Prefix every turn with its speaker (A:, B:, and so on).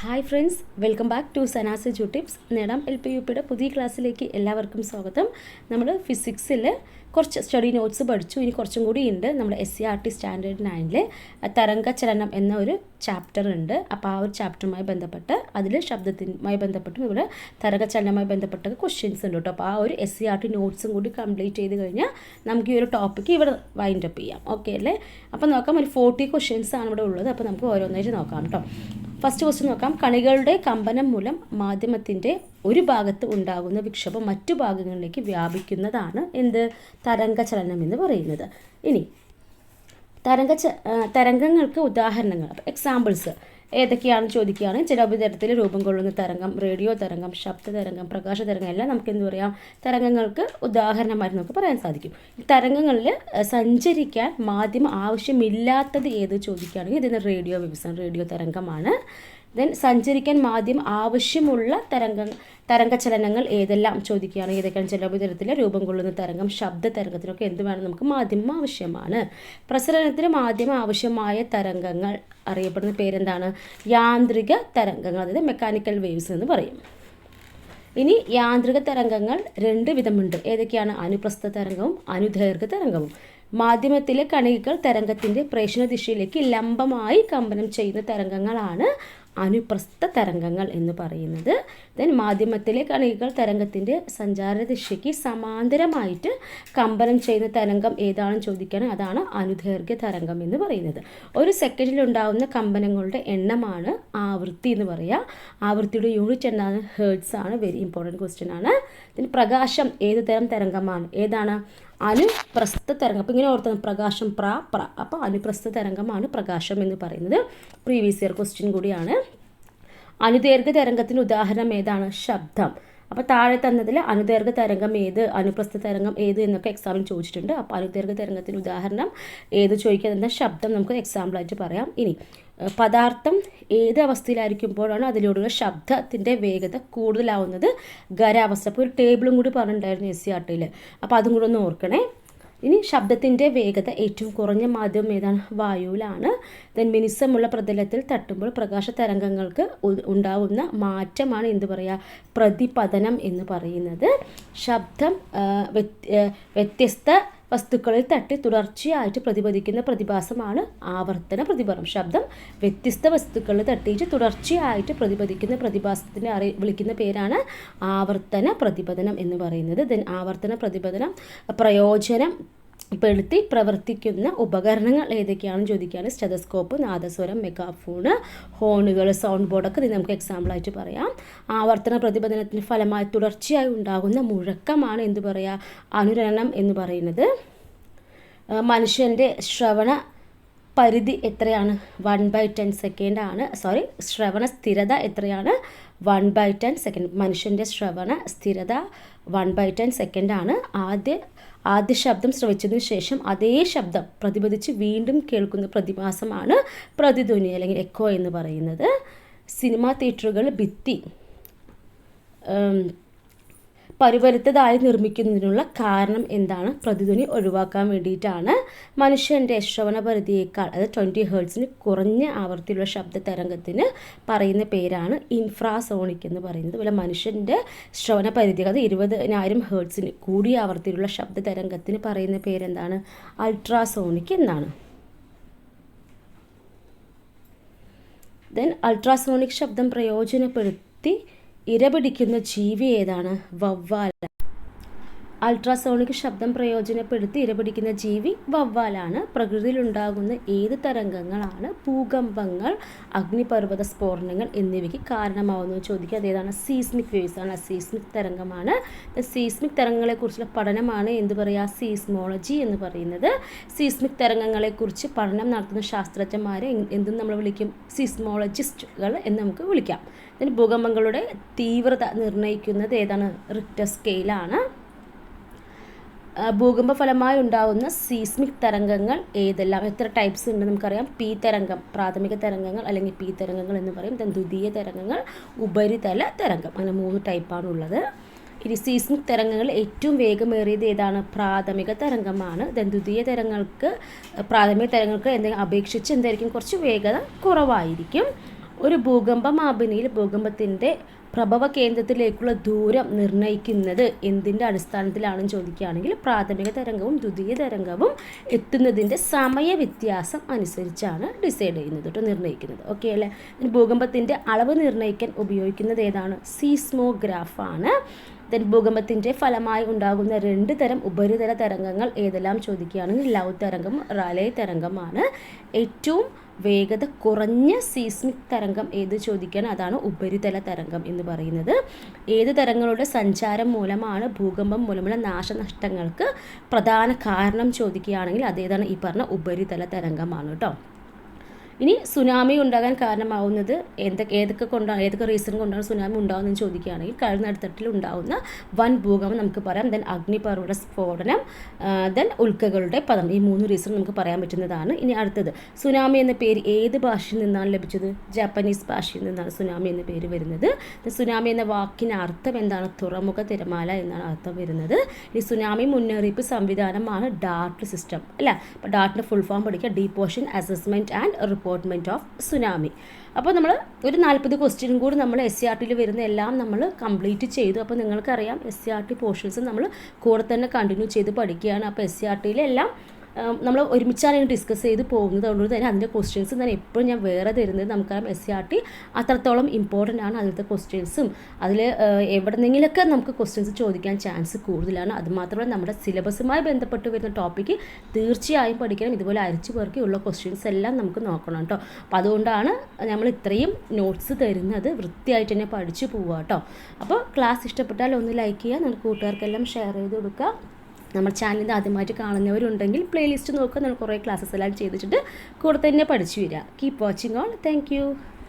A: Hi friends, welcome back to Sana's tips. നേടാം LP-UPയുടെ പുതിയ ക്ലാസ്സിലേക്ക് എല്ലാവർക്കും സ്വാഗതം. നമ്മൾ ഫിസിക്സിൽ കുറച്ച് സ്റ്റഡി നോട്ട്സ് പഠിച്ചു. ഇനി കുറച്ചും കൂടി ഉണ്ട്. നമ്മുടെ SCERT സ്റ്റാൻഡേർഡ് 9 തരംഗചലനം എന്ന ഒരു ചാപ്റ്റർ ഉണ്ട്. അപ്പോൾ ആ ഒരു ചാപ്റ്ററുമായി ബന്ധപ്പെട്ട് അതിൽ ശബ്ദത്തിനുമായി ബന്ധപ്പെട്ടും ഇവിടെ തരംഗചലനവുമായി ബന്ധപ്പെട്ട ക്വസ്റ്റ്യൻസ് ഉണ്ട് കേട്ടോ. അപ്പോൾ ആ ഒരു SCERT നോട്ട്സും കൂടി കംപ്ലീറ്റ് ചെയ്ത് കഴിഞ്ഞാൽ നമുക്ക് ഈ ഒരു ടോപ്പിക്ക് ഇവിടെ വൈൻഡ് അപ്പ് ചെയ്യാം. ഓക്കെ അല്ലേ? അപ്പോൾ നോക്കാം, ഒരു 40 ക്വസ്റ്റ്യൻസ് ആണ് ഇവിടെ ഉള്ളത്. അപ്പോൾ നമുക്ക് ഓരോന്നായിട്ട് നോക്കാം കേട്ടോ. ഫസ്റ്റ് ക്വസ്റ്റ്യൻ നോക്കാം. കണികളുടെ കമ്പനം മൂലം മാധ്യമത്തിൻ്റെ ഒരു ഭാഗത്ത് ഉണ്ടാകുന്ന വിക്ഷേപം മറ്റു ഭാഗങ്ങളിലേക്ക് വ്യാപിക്കുന്നതാണ് എന്ത്? തരംഗചലനം എന്ന് പറയുന്നത്. ഇനി തരംഗങ്ങൾക്ക് ഉദാഹരണങ്ങൾ, എക്സാമ്പിൾസ് ഏതൊക്കെയാണ് ചോദിക്കുകയാണ്. ജലോപരിതലത്തിൽ രൂപം കൊള്ളുന്ന തരംഗം, റേഡിയോ തരംഗം, ശബ്ദ തരംഗം, പ്രകാശ തരംഗം എല്ലാം നമുക്ക് എന്ത് പറയാം? തരംഗങ്ങൾക്ക് ഉദാഹരണമായിട്ട് നമുക്ക് പറയാൻ സാധിക്കും. തരംഗങ്ങളിൽ സഞ്ചരിക്കാൻ മാധ്യമം ആവശ്യമില്ലാത്തത് ഏത് ചോദിക്കുകയാണെങ്കിൽ ഇതിന് റേഡിയോ വേവ്സാണ്, റേഡിയോ തരംഗമാണ്. ദെൻ സഞ്ചരിക്കാൻ മാധ്യമം ആവശ്യമുള്ള തരംഗചലനങ്ങൾ ഏതെല്ലാം ചോദിക്കുകയാണ്. ഏതൊക്കെയാണ്? ജലോപരിതലത്തിൽ രൂപം കൊള്ളുന്ന തരംഗം, ശബ്ദ തരംഗത്തിനൊക്കെ എന്ത് വേണം? നമുക്ക് മാധ്യമം ആവശ്യമാണ്. പ്രസരണത്തിന് മാധ്യമം ആവശ്യമായ തരംഗങ്ങൾ അറിയപ്പെടുന്ന പേരെന്താണ്? യാന്ത്രിക തരംഗങ്ങൾ, അതായത് മെക്കാനിക്കൽ വേവ്സ് എന്ന് പറയും. ഇനി യാന്ത്രിക തരംഗങ്ങൾ രണ്ട് വിധമുണ്ട്. ഏതൊക്കെയാണ്? അനുപ്രസ്ഥ തരംഗവും അനുദൈർഘ്യ തരംഗവും. മാധ്യമത്തിലെ കണികകൾ തരംഗത്തിൻ്റെ പ്രേഷണ ദിശയിലേക്ക് ലംബമായി കമ്പനം ചെയ്യുന്ന തരംഗങ്ങളാണ് അനുപ്രസ്ഥ തരംഗങ്ങൾ എന്ന് പറയുന്നത്. ദെൻ മാധ്യമത്തിലെ കണികകൾ തരംഗത്തിൻ്റെ സഞ്ചാരദിശയ്ക്ക് സമാന്തരമായിട്ട് കമ്പനം ചെയ്യുന്ന തരംഗം ഏതാണെന്ന് ചോദിക്കുകയാണ്. അതാണ് അനുദൈർഘ്യ തരംഗം എന്ന് പറയുന്നത്. ഒരു സെക്കൻഡിൽ ഉണ്ടാകുന്ന കമ്പനങ്ങളുടെ എണ്ണമാണ് ആവൃത്തി എന്ന് പറയുക. ആവൃത്തിയുടെ യൂണിറ്റ് എന്താണ്? ഹേർട്സ് ആണ്. വെരി ഇമ്പോർട്ടൻറ്റ് ക്വസ്റ്റ്യൻ ആണ്. ദെൻ പ്രകാശം ഏത് തരം തരംഗമാണ്? ഏതാണ്? അനുപ്രസ്ഥ തരംഗം. അപ്പോൾ ഇങ്ങനെ ഓർത്തത് പ്രകാശം പ്ര. അപ്പോൾ അനുപ്രസ്ഥ തരംഗമാണ് പ്രകാശം എന്ന് പറയുന്നത്. പ്രീവിയസ് ഇയർ ക്വസ്റ്റ്യൻ കൂടിയാണ്. അനുദൈർഘ്യ തരംഗത്തിന് ഉദാഹരണം ഏതാണ്? ശബ്ദം. അപ്പോൾ താഴെ തന്നതിൽ അനുദൈർഘ്യ തരംഗം ഏത്, അനുപ്രസ്ഥ തരംഗം ഏത് എന്നൊക്കെ എക്സാമിൽ ചോദിച്ചിട്ടുണ്ട്. അപ്പോൾ അനുദൈർഘ്യ തരംഗത്തിന് ഉദാഹരണം ഏത് ചോദിക്കുക എന്ന ശബ്ദം നമുക്ക് എക്സാമ്പിളായിട്ട് പറയാം. ഇനി പദാർത്ഥം ഏത് അവസ്ഥയിലായിരിക്കുമ്പോഴാണ് അതിലൂടെയുള്ള ശബ്ദത്തിൻ്റെ വേഗത കൂടുതലാവുന്നത്? ഖരാവസ്ഥ. അപ്പോൾ ഒരു ടേബിളും കൂടി പറഞ്ഞിട്ടുണ്ടായിരുന്നു SCERT. അപ്പോൾ അതും കൂടി ഒന്ന് ഓർക്കണേ. ഇനി ശബ്ദത്തിൻ്റെ വേഗത ഏറ്റവും കുറഞ്ഞ മാധ്യമം ഏതാണ്? വായുവിലാണ്. ദെൻ മിനുസമുള്ള പ്രതലത്തിൽ തട്ടുമ്പോൾ പ്രകാശ തരംഗങ്ങൾക്ക് ഉണ്ടാവുന്ന മാറ്റമാണ് എന്ത് പറയുക? പ്രതിപതനം എന്ന് പറയുന്നത്. ശബ്ദം വ്യത്യസ്ത വസ്തുക്കളിൽ തട്ടി തുടർച്ചയായിട്ട് പ്രതിപദിക്കുന്ന പ്രതിഭാസമാണ് ആവർത്തന പ്രതിഫലനം. ശബ്ദം വ്യത്യസ്ത വസ്തുക്കളിൽ തട്ടിയിട്ട് തുടർച്ചയായിട്ട് പ്രതിപദിക്കുന്ന പ്രതിഭാസത്തിൻ്റെ വിളിക്കുന്ന പേരാണ് ആവർത്തന പ്രതിപതനം എന്ന് പറയുന്നത്. ദെൻ ആവർത്തന പ്രതിപതനം പ്രയോജനപ്പെടുത്തി പ്രവർത്തിക്കുന്ന ഉപകരണങ്ങൾ ഏതൊക്കെയാണെന്ന് ചോദിക്കുകയാണ്. സ്റ്റെതസ്കോപ്പ്, നാദസ്വരം, മെഗാഫോണ്, ഹോണുകൾ, സൗണ്ട് ബോർഡൊക്കെ ഇത് നമുക്ക് എക്സാമ്പിളായിട്ട് പറയാം. ആവർത്തന പ്രതിപതനത്തിന് ഫലമായി തുടർച്ചയായി ഉണ്ടാകുന്ന മുഴക്കമാണ് എന്ത് പറയുക? അനുരണനം എന്ന് പറയുന്നത്. മനുഷ്യൻ്റെ ശ്രവണ പരിധി എത്രയാണ്? 1/10 സെക്കൻഡ് ആണ്. ശ്രവണ സ്ഥിരത എത്രയാണ്? 1/10 സെക്കൻഡ്. മനുഷ്യൻ്റെ ശ്രവണ സ്ഥിരത 1/10 സെക്കൻഡ് ആണ്. ആദ്യ ശബ്ദം ശ്രവിച്ചതിന് ശേഷം അതേ ശബ്ദം പ്രതിപദിച്ച് വീണ്ടും കേൾക്കുന്ന പ്രതിഭാസമാണ് പ്രതിധ്വനി അല്ലെങ്കിൽ എക്കോ എന്ന് പറയുന്നത്. സിനിമാ തിയേറ്ററുകൾ ഭിത്തി പരുപരുത്തതായി നിർമ്മിക്കുന്നതിനുള്ള കാരണം എന്താണ്? പ്രതിധ്വനി ഒഴിവാക്കാൻ വേണ്ടിയിട്ടാണ്. മനുഷ്യൻ്റെ ശ്രവണ പരിധിയേക്കാൾ, അതായത് 20 ഹേർട്സിന് കുറഞ്ഞ ആവൃത്തിയിലുള്ള ശബ്ദ തരംഗത്തിന് പറയുന്ന പേരാണ് ഇൻഫ്രാസോണിക് എന്ന് പറയുന്നത്. അതുപോലെ മനുഷ്യൻ്റെ ശ്രവണ പരിധി, അത് 20,000 ഹേർട്സിന് കൂടിയ ആവൃത്തിയിലുള്ള ശബ്ദ തരംഗത്തിന് പറയുന്ന പേരെന്താണ്? അൾട്രാസോണിക് എന്നാണ്. ദെൻ അൾട്രാസോണിക് ശബ്ദം പ്രയോജനപ്പെടുത്തി ഇരപിടിക്കുന്ന ജീവി ഏതാണ്? വവ്വാൽ. അൾട്രാസോണിക് ശബ്ദം പ്രയോജനപ്പെടുത്തി ഇരപിടിക്കുന്ന ജീവി വവ്വാലാണ്. പ്രകൃതിയിലുണ്ടാകുന്ന ഏത് തരംഗങ്ങളാണ് ഭൂകമ്പങ്ങൾ, അഗ്നിപർവ്വത സ്ഫോടനങ്ങൾ എന്നിവയ്ക്ക് കാരണമാവുന്നത് ചോദിക്കുക. അതേതാണ്? സീസ്മിക് വേവ്സ് ആണ്. സീസ്മിക് തരംഗമാണ്. സീസ്മിക് തരംഗങ്ങളെക്കുറിച്ചുള്ള പഠനമാണ് എന്ത് പറയുക? സീസ്മോളജി എന്ന് പറയുന്നത്. സീസ്മിക് തരംഗങ്ങളെക്കുറിച്ച് പഠനം നടത്തുന്ന ശാസ്ത്രജ്ഞന്മാരെ എന്തും നമ്മൾ വിളിക്കും? സീസ്മോളജിസ്റ്റുകൾ എന്ന് നമുക്ക് വിളിക്കാം. ഇതിന് ഭൂകമ്പങ്ങളുടെ തീവ്രത നിർണ്ണയിക്കുന്നത് ഏതാണ്? റിക്ടർ സ്കെയിലാണ്. ഭൂകമ്പ ഫലമായി ഉണ്ടാകുന്ന സീസ്മിക് തരംഗങ്ങൾ ഏതെല്ലാം? എത്ര ടൈപ്സ് ഉണ്ട് നമുക്കറിയാം. പി തരംഗം, പ്രാഥമിക തരംഗങ്ങൾ അല്ലെങ്കിൽ പി തരംഗങ്ങൾ എന്ന് പറയും. ദെൻ ദ്വിതീയ തരംഗങ്ങൾ, ഉപരിതല തരംഗം, അങ്ങനെ 3 ടൈപ്പാണ് ഉള്ളത്. ഇനി സീസ്മിക് തരംഗങ്ങൾ ഏറ്റവും വേഗമേറിയത് ഏതാണ്? പ്രാഥമിക തരംഗമാണ്. ദെൻ ദ്വിതീയ തരംഗങ്ങൾക്ക്, പ്രാഥമിക തരംഗങ്ങൾക്ക് അപേക്ഷിച്ച് എന്തായിരിക്കും? കുറച്ച് വേഗത കുറവായിരിക്കും. ഒരു ഭൂകമ്പ മാപിനിയിൽ ഭൂകമ്പത്തിൻ്റെ പ്രഭവ കേന്ദ്രത്തിലേക്കുള്ള ദൂരം നിർണ്ണയിക്കുന്നത് എന്തിൻ്റെ അടിസ്ഥാനത്തിലാണെന്ന് ചോദിക്കുകയാണെങ്കിൽ പ്രാഥമിക തരംഗവും ദ്വിതീയ തരംഗവും എത്തുന്നതിൻ്റെ സമയ വ്യത്യാസം അനുസരിച്ചാണ് ഡിസൈഡ് ചെയ്യുന്നത് കേട്ടോ, നിർണ്ണയിക്കുന്നത്. ഓക്കെ അല്ലേ? ഭൂകമ്പത്തിൻ്റെ അളവ് നിർണ്ണയിക്കാൻ ഉപയോഗിക്കുന്നത് ഏതാണ്? സീസ്മോഗ്രാഫാണ്. ദെൻ ഭൂകമ്പത്തിൻ്റെ ഫലമായി ഉണ്ടാകുന്ന 2 തരം ഉപരിതല തരംഗങ്ങൾ ഏതെല്ലാം ചോദിക്കുകയാണെങ്കിൽ ലവ് തരംഗം, റാലെ തരംഗമാണ്. ഏറ്റവും വേഗത കുറഞ്ഞ സീസ്മിക് തരംഗം ഏത് ചോദിക്കാൻ, അതാണ് ഉപരിതല തരംഗം എന്ന് പറയുന്നത്. ഏത് തരംഗങ്ങളുടെ സഞ്ചാരം മൂലമാണ് ഭൂകമ്പം മൂലമുള്ള നാശനഷ്ടങ്ങൾക്ക് പ്രധാന കാരണം ചോദിക്കുകയാണെങ്കിൽ അതേതാണ്? ഈ പറഞ്ഞ ഉപരിതല തരംഗമാണ് കേട്ടോ. ഇനി സുനാമി ഉണ്ടാകാൻ കാരണമാവുന്നത് ഏതൊക്കെ റീസൺ കൊണ്ടാണ് സുനാമി ഉണ്ടാകുന്നതെന്ന് ചോദിക്കുകയാണെങ്കിൽ കടൽത്തട്ടിൽ ഉണ്ടാകുന്ന വൻ ഭൂകമ്പം നമുക്ക് പറയാം. ദെൻ അഗ്നിപർവ്വത സ്ഫോടനം, ദെൻ ഉൽക്കകളുടെ പതനം. ഈ 3 റീസൺ നമുക്ക് പറയാൻ പറ്റുന്നതാണ്. ഇനി അടുത്തത്, സുനാമി എന്ന പേര് ഏത് ഭാഷയിൽ നിന്നാണ് ലഭിച്ചത്? ജാപ്പനീസ് ഭാഷയിൽ നിന്നാണ് സുനാമി എന്ന പേര് വരുന്നത്. സുനാമി എന്ന വാക്കിന് അർത്ഥം എന്താണ്? തുറമുഖ തിരമാല എന്നാണ് അർത്ഥം വരുന്നത്. ഈ സുനാമി മുന്നറിയിപ്പ് സംവിധാനമാണ് ഡാർട്ട് സിസ്റ്റം അല്ലേ? അപ്പോൾ ഡാർട്ടിൻ്റെ ഫുൾ ഫോം പഠിക്കുക, deep ocean assessment and reportment of tsunami. അപ്പോൾ നമ്മൾ ഒരു 40 ക്വസ്റ്റ്യനും കൂടി നമ്മൾ SCERTയിൽ വരുന്ന എല്ലാം നമ്മൾ കംപ്ലീറ്റ് ചെയ്തു. അപ്പോൾ നിങ്ങൾക്കറിയാം SCERT പോർഷൻസ് നമ്മൾ കൂടെ തന്നെ കണ്ടിന്യൂ ചെയ്ത് പഠിക്കുകയാണ്. അപ്പോൾ SCERTയിലെല്ലാം നമ്മൾ ഒരുമിച്ചാണ് ഡിസ്കസ് ചെയ്ത് പോകുന്നത്. അതുകൊണ്ട് തന്നെ അതിൻ്റെ ക്വസ്റ്റ്യൻസ് ഞാൻ എപ്പോഴും ഞാൻ വേറെ തരുന്നത്. നമുക്കറിയാം SCERT അത്രത്തോളം ഇമ്പോർട്ടൻ്റ് ആണ്. അതിലത്തെ ക്വസ്റ്റ്യൻസും അതിൽ എവിടെന്നെങ്കിലൊക്കെ നമുക്ക് ക്വസ്റ്റ്യൻസ് ചോദിക്കാൻ ചാൻസ് കൂടുതലാണ്. അതുമാത്രമല്ല നമ്മുടെ സിലബസുമായി ബന്ധപ്പെട്ട് വരുന്ന ടോപ്പിക്ക് തീർച്ചയായും പഠിക്കണം. ഇതുപോലെ അരിച്ചു പേർക്കുള്ള ക്വസ്റ്റ്യൻസ് എല്ലാം നമുക്ക് നോക്കണം കേട്ടോ. അപ്പോൾ അതുകൊണ്ടാണ് നമ്മൾ ഇത്രയും നോട്ട്സ് തരുന്നത്. വൃത്തിയായിട്ട് തന്നെ പഠിച്ചു പോവുക കേട്ടോ. അപ്പോൾ ക്ലാസ് ഇഷ്ടപ്പെട്ടാൽ ഒന്ന് ലൈക്ക് ചെയ്യുക, നമ്മുടെ കൂട്ടുകാർക്കെല്ലാം ഷെയർ ചെയ്ത് കൊടുക്കുക. നമ്മുടെ ചാനലിൽ ആദ്യമായിട്ട് കാണുന്നവരുണ്ടെങ്കിൽ പ്ലേലിസ്റ്റ് നോക്കുക. നമ്മൾ കുറേ ക്ലാസ്സസ് എല്ലാം ചെയ്തിട്ട് കൂടെ തന്നെ പഠിച്ചു വരിക. Keep watching all. Thank you.